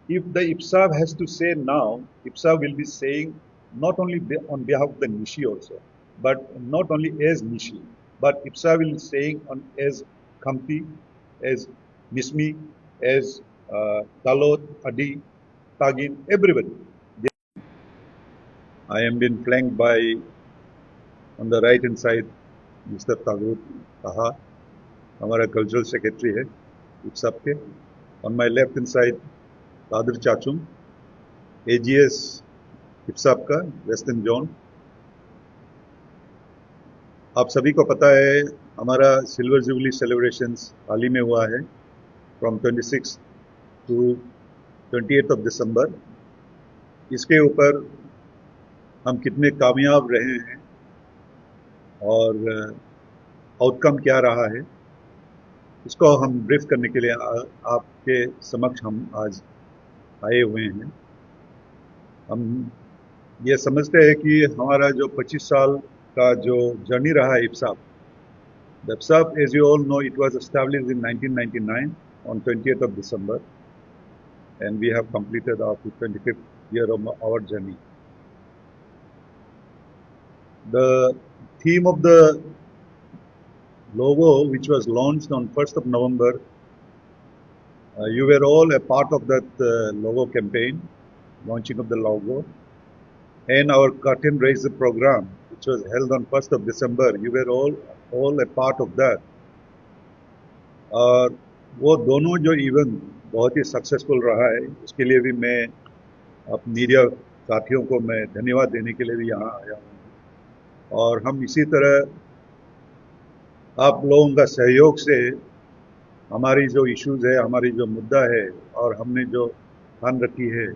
if the IFSAP has to say now, IFSAP will be saying not only on behalf of the Nishi also, but not only as Nishi, but IFSAP will be saying on as Khamti, as Mismi, as Talot, Adi, Tagin, everybody. I am being flanked by, on the right hand side, Mr. Tagut Taha, हमारा cultural secretary है IFSAP के. On my left hand side, Kadir Chachum, AGS IFSAP का western zone. आप सभी को पता है हमारा सिल्वर जुबली सेलिब्रेशंस हाल ही में हुआ है फ्रॉम 26 टू 28 ऑफ दिसंबर. इसके ऊपर हम कितने कामयाब रहे हैं और आउटकम क्या रहा है, इसको हम ब्रीफ करने के लिए आपके समक्ष हम आज आए हुए हैं. हम ये समझते हैं कि हमारा जो 25 साल का जो जर्नी रहा है IFSAP, the IFSAP, as you all know, it was established in 1999 on 20th of December, and we have completed our 25th year of our journey. The theme of the logo, which was launched on 1st of November, you were all a part of that logo campaign, launching of the logo, and our curtain raiser program, which was held on 1st of December, you were all a part of that. और वो दोनों जो event बहुत ही successful रहा है, उसके लिए भी मैं अब मीडिया साथियों को मैं धन्यवाद देने के लिए भी यहाँ आया हूँ. और हम इसी तरह आप लोगों का सहयोग से हमारी जो इश्यूज है, हमारी जो मुद्दा है और हमने जो ठान रखी है,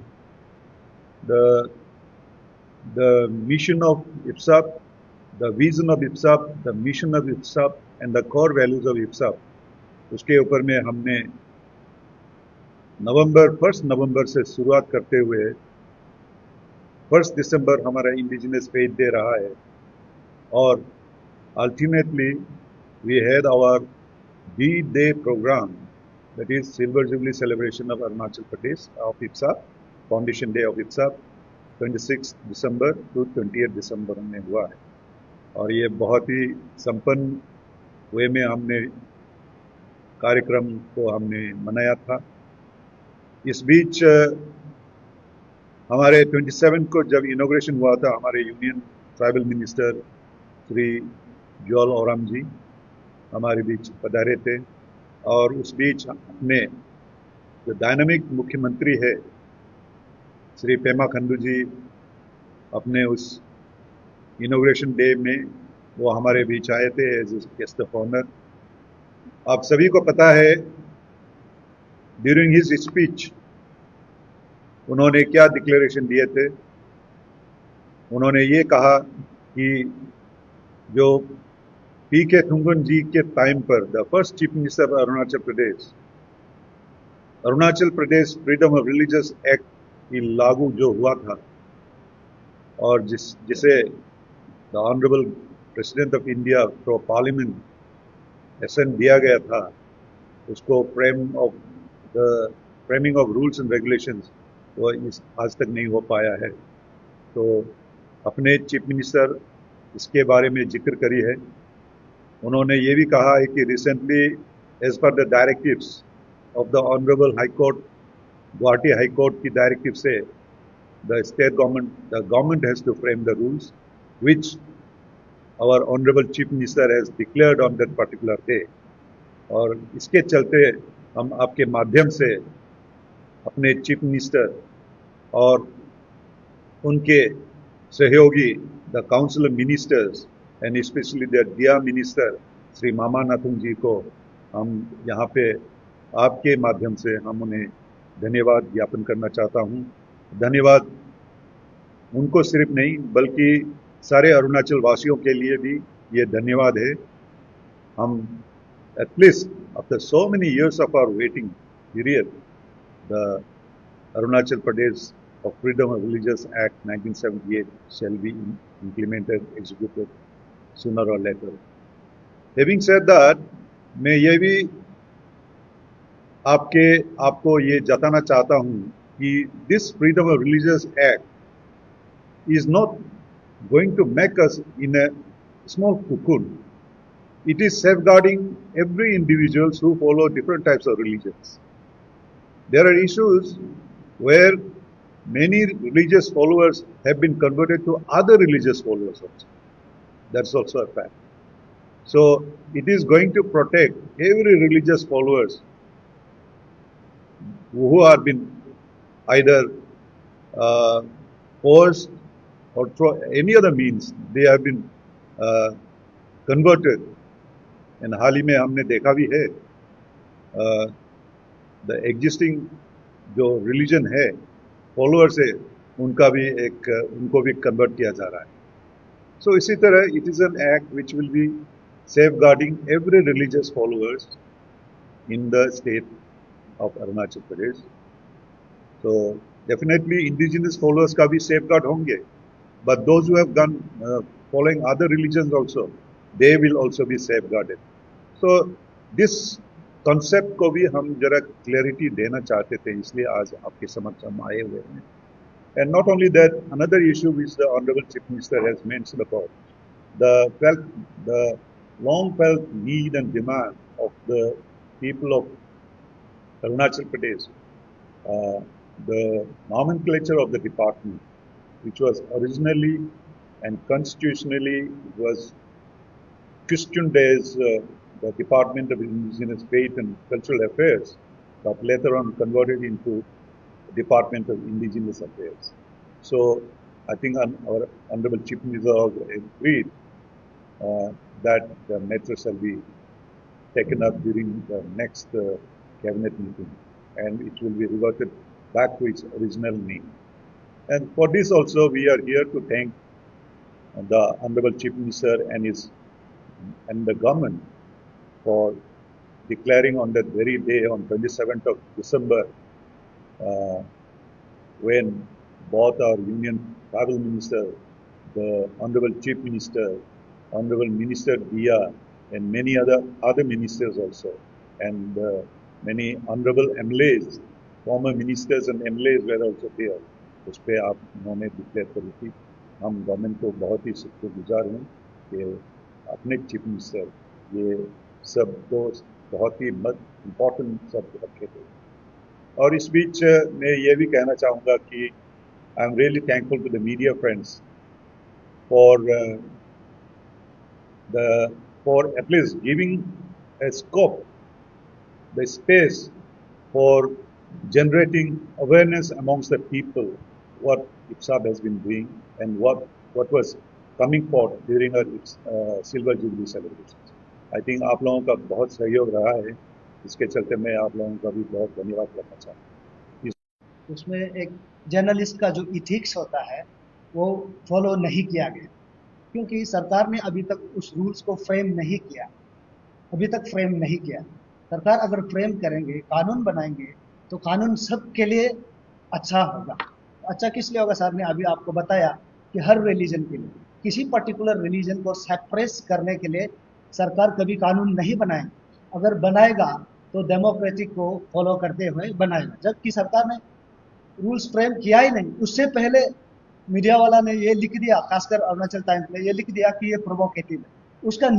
the mission of IFSAP, the vision of IFSAP, the mission of IFSAP and the core values of IFSAP, उसके ऊपर में हमने 1 नवंबर से शुरुआत करते हुए 1 दिसंबर हमारा इंडिजिनस फेथ डे रहा है. और ultimately we had our D-Day program, that is Silver Jubilee celebration of Arunachal Pradesh of IFSAP, Foundation Day of IFSAP, 26 December to 28 दिसंबर में हुआ है. और ये बहुत ही संपन्न वे में हमने कार्यक्रम को हमने मनाया था. इस बीच हमारे 27 को जब इनॉग्रेशन हुआ था, हमारे यूनियन ट्राइबल मिनिस्टर श्री ज्योलो जी हमारे बीच पधारे थे. और उस बीच अपने जो डायनामिक मुख्यमंत्री है श्री पेमा खंडू जी अपने उस इनॉग्रेशन डे में वो हमारे बीच आए थे एज गेस्ट ऑफ ऑनर. आप सभी को पता है ड्यूरिंग हिज स्पीच उन्होंने क्या डिक्लेरेशन दिए थे. उन्होंने ये कहा कि जो PK थुंगन जी के टाइम पर the first chief minister Arunachal Pradesh freedom of religious act की लागू जो हुआ था और जिसे the honourable president of India through parliament assent दिया गया था, उसको framing of rules and regulations वो आज तक नहीं हो पाया है. तो अपने चीफ मिनिस्टर इसके बारे में जिक्र करी है. उन्होंने ये भी कहा है कि recently as per the directives of the honourable high court, Guwahati high court की डायरेक्टिव से the government has to frame the rules which our honourable chief minister has declared on that particular day. और इसके चलते हम आपके माध्यम से अपने चीफ मिनिस्टर और उनके सहयोगी the council of ministers and specially the dear minister Shri Mama Natung ji को हम यहाँ पे आपके माध्यम से हम उन्हें धन्यवाद ज्ञापन करना चाहता हूँ. धन्यवाद उनको सिर्फ नहीं बल्कि सारे अरुणाचल वासियों के लिए भी ये धन्यवाद है. हम at least after so many years of our waiting period the Arunachal Pradesh of Freedom of Religious Act 1978 shall be implemented, executed sooner or later. Having said that, मैं ये भी आपको ये जताना चाहता हूँ this Freedom of Religious Act is not going to make us in a small cocoon. It is safeguarding every individuals who follow different types of religions. There are issues where many religious followers have been converted to other religious followers also. That's also a fact. So it is going to protect every religious followers who have been either forced or through any other means they have been converted. And हाल ही में हमने देखा भी है the existing जो religion है followers है उनको भी कन्वर्ट किया जा रहा है. So इसी तरह it is an act which will be safeguarding every religious followers in the state of Arunachal Pradesh. So definitely indigenous followers का भी safeguard होंगे, but those who have gone following other religions also, they will also be safeguarded. So this concept को भी हम जरा clarity देना चाहते थे, इसलिए आज आपके समक्ष हम आए हुए हैं. And not only that, another issue which the Honorable Chief Minister has mentioned about the long felt need and demand of the people of Arunachal Pradesh, the nomenclature of the department, which was originally and constitutionally was questioned as the Department of Indigenous Faith and Cultural Affairs, but later on converted into Department of Indigenous Affairs. So I think our Honorable Chief Minister also agreed that the matter shall be taken up during the next cabinet meeting, and it will be reverted back to its original name. And for this also we are here to thank the Honorable Chief Minister and the government for declaring on that very day, on 27th of December, when both our Union Travel Minister, the Honorable Chief Minister, Honorable Minister Dia, and many other ministers also, and many Honorable MLAs, former ministers and MLAs were also there. उस पर आप उन्होंने declare करी थी. हम government को बहुत ही शुक्रगुजार हैं कि अपने चीफ मिनिस्टर ये सब तो बहुत ही इम्पोर्टेंट शब्द रखे थे. और इस बीच मैं ये भी कहना चाहूँगा कि I am really thankful to the media friends for at least giving a scope, the space for generating awareness amongst the people what IFCSAP has been doing and what was coming forth during our Silver Jubilee celebrations. I think आप लोगों का बहुत सहयोग रहा है. इसके चलते मैं आप लोगों का भी बहुत धन्यवाद करना चाहता हूँ. उसमें एक जर्नलिस्ट का जो इथिक्स होता है वो फॉलो नहीं किया गया, क्योंकि सरकार ने अभी तक उस रूल्स को फ्रेम नहीं किया. सरकार अगर फ्रेम करेंगे, कानून बनाएंगे, तो कानून सबके लिए अच्छा होगा. अच्छा किस लिए होगा? सर ने अभी आपको बताया कि हर रिलीजन के लिए, किसी पर्टिकुलर रिलीजन को सप्रेस करने के लिए सरकार कभी कानून नहीं बनाएगी. अगर बनाएगा तो डेमोक्रेटिक को फॉलो करते हुए बनाएगा. जबकि सरकार ने रूल्स फ्रेम किया ही नहीं. उससे पहले मीडिया वाला ने ये लिख दिया, खासकर अरुणाचल टाइम्स ने ये लिख दिया कि ये प्रोवोकेटिव है. उसका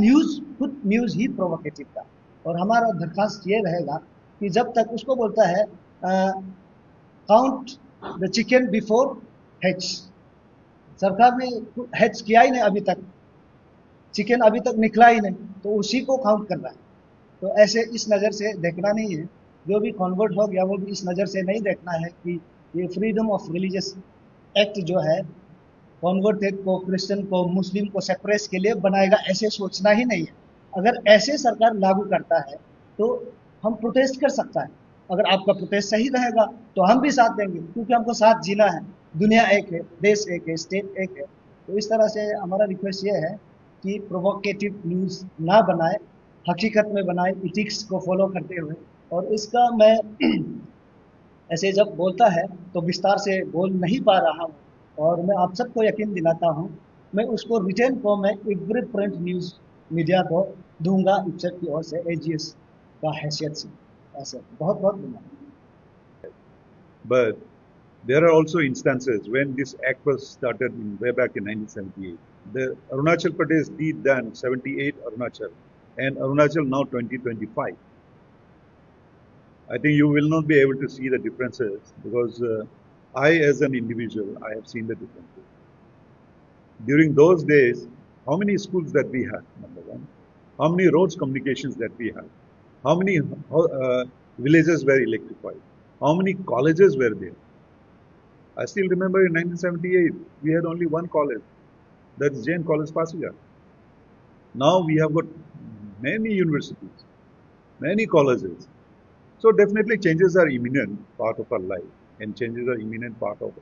खुद न्यूज ही प्रोवोकेटिव था. और हमारा दरखास्त ये रहेगा कि जब तक उसको बोलता है काउंट द चिकन बिफोर हेच, सरकार ने हेच किया ही नहीं अभी तक, चिकन अभी तक निकला ही नहीं, तो उसी को काउंट कर रहा है. तो ऐसे इस नज़र से देखना नहीं है. जो भी कन्वर्ट हो गया वो भी इस नज़र से नहीं देखना है कि ये फ्रीडम ऑफ रिलीजियस एक्ट जो है कन्वर्टेड को, क्रिश्चियन को, मुस्लिम को सेपरेट के लिए बनाएगा, ऐसे सोचना ही नहीं है. अगर ऐसे सरकार लागू करता है तो हम प्रोटेस्ट कर सकता है. अगर आपका प्रोटेस्ट सही रहेगा तो हम भी साथ देंगे, क्योंकि हमको साथ जीना है. दुनिया एक है, देश एक है, स्टेट एक है. तो इस तरह से हमारा रिक्वेस्ट ये है कि प्रोवोकेटिव न्यूज़ ना बनाए, हकीकत में बनाए, इथिक्स को फॉलो करते हुए. और इसका मैं ऐसे जब बोलता है तो विस्तार से बोल नहीं पा रहा हूँ, और मैं आप सबको यकीन दिलाता हूँ मैं उसको रिटर्न फॉर्म में एवरी प्रिंट न्यूज़ मीडिया को दूंगा IFCSAP की ओर से, AGS का हैसियत से. ऐसे बहुत बहुत धन्यवाद. But There are also instances when this act was started way back in 1978. The Arunachal Pradesh did then 78 Arunachal, and Arunachal now 2025. I think you will not be able to see the differences because I, as an individual, I have seen the differences. During those days, how many schools that we had, number one, how many roads communications that we had, how many villages were electrified, how many colleges were there. I still remember in 1978, we had only one college, that's Jain College Pasigar. Now we have got many universities, many colleges. So definitely changes are imminent part of our life, and changes are imminent part of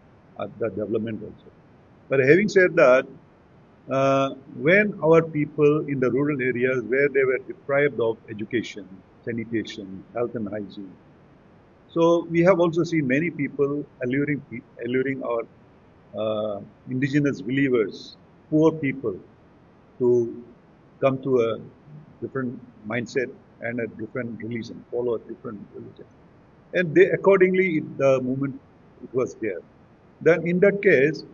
the development also. But having said that, when our people in the rural areas where they were deprived of education, sanitation, health and hygiene, so we have also seen many people alluring our indigenous believers, poor people, to come to a different mindset and a different religion, follow a different religion. And they, accordingly, the movement it was there. Then in that case,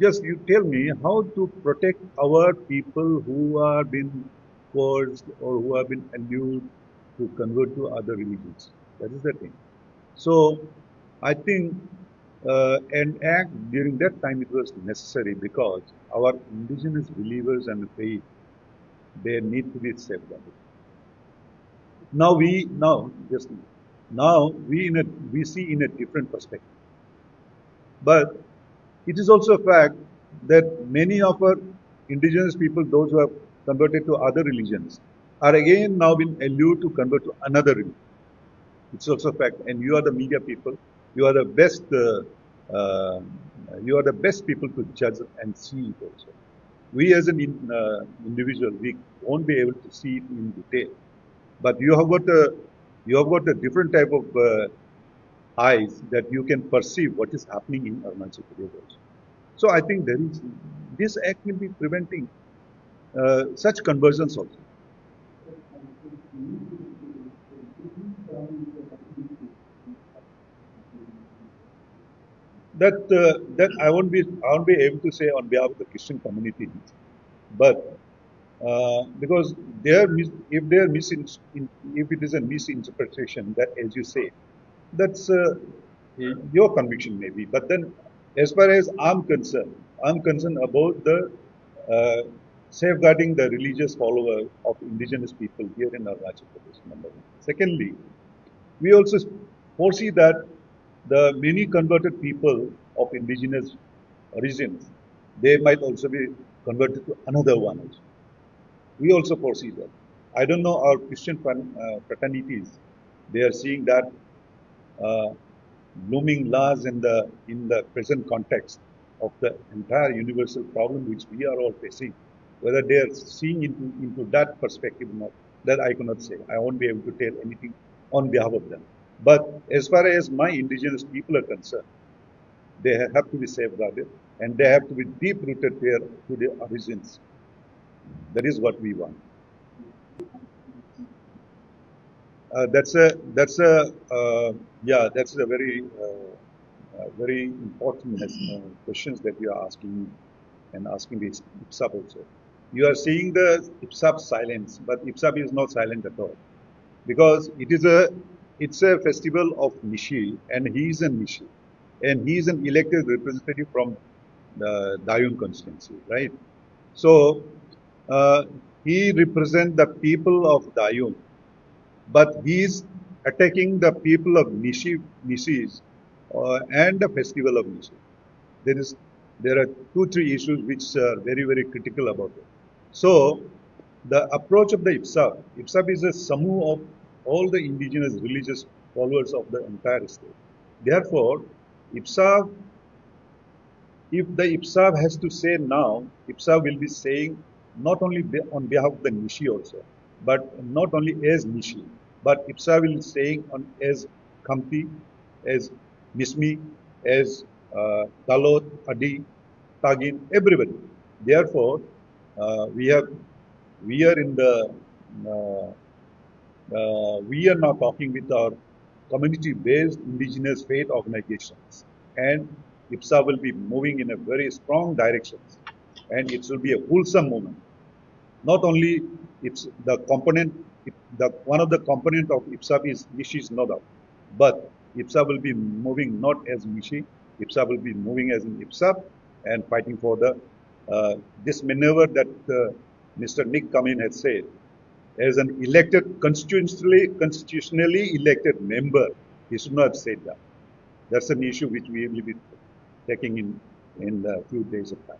just you tell me how to protect our people who are been coerced or who have been allured to convert to other religions. That is the thing. So I think an act during that time it was necessary because our indigenous believers and faith they need to be safeguarded. Now we see in a different perspective. But it is also a fact that many of our indigenous people, those who have converted to other religions, are again now being allured to convert to another religion. It's also a fact, and you are the media people. You are the best. You are the best people to judge and see it also. We as an individual, we won't be able to see it in detail. But you have got a different type of eyes that you can perceive what is happening in Arunachal Pradesh also. So I think this act will be preventing such conversions also. That I won't be able to say on behalf of the Christian community, but because if it is a misinterpretation that, as you say, that's your conviction maybe. But then, as far as I'm concerned about the safeguarding the religious followers of indigenous people here in Arunachal Pradesh. Number one. Secondly, we also foresee that the many converted people of indigenous origins, they might also be converted to another one also. We also foresee that. I don't know our Christian fraternities, they are seeing that looming laws in the present context of the entire universal problem which we are all facing. Whether they are seeing into that perspective or not, that I cannot say. I won't be able to tell anything on behalf of them. But as far as my indigenous people are concerned, they have to be safeguarded and they have to be deep rooted here to their origins. That is what we want. That's a very important questions that you are asking and asking the IFCSAP also. You are seeing the IFCSAP silence, but IFCSAP is not silent at all because it's a festival of Nishi, and he is a Nishi, and he is an elected representative from the Dayun constituency, right? So he represents the people of Dayun, but he is attacking the people of Nishis and the festival of Nishi. There are 2-3 issues which are very, very critical about it. So the approach of the IFCSAP is a samu of all the indigenous religious followers of the entire state. Therefore, IFCSAP, if the IFCSAP has to say now, IFCSAP will be saying not only on behalf of the Nishi also, but not only as Nishi, but IFCSAP will be saying as Khamti, as Mismi, as Talot, Adi, Tagin, everybody. Therefore, we are in the we are now talking with our community-based indigenous faith organizations. And IFSA will be moving in a very strong direction. And it will be a wholesome movement. Not only it's the component, one of the component of IFSA is Mishi, no doubt. But IFSA will be moving not as Mishi, IFSA will be moving as an IFSA and fighting for the this maneuver that Mr. Nick Cummins has said. As an elected, constitutionally elected member, he should not have said that. That's an issue which we will be taking in a few days of time.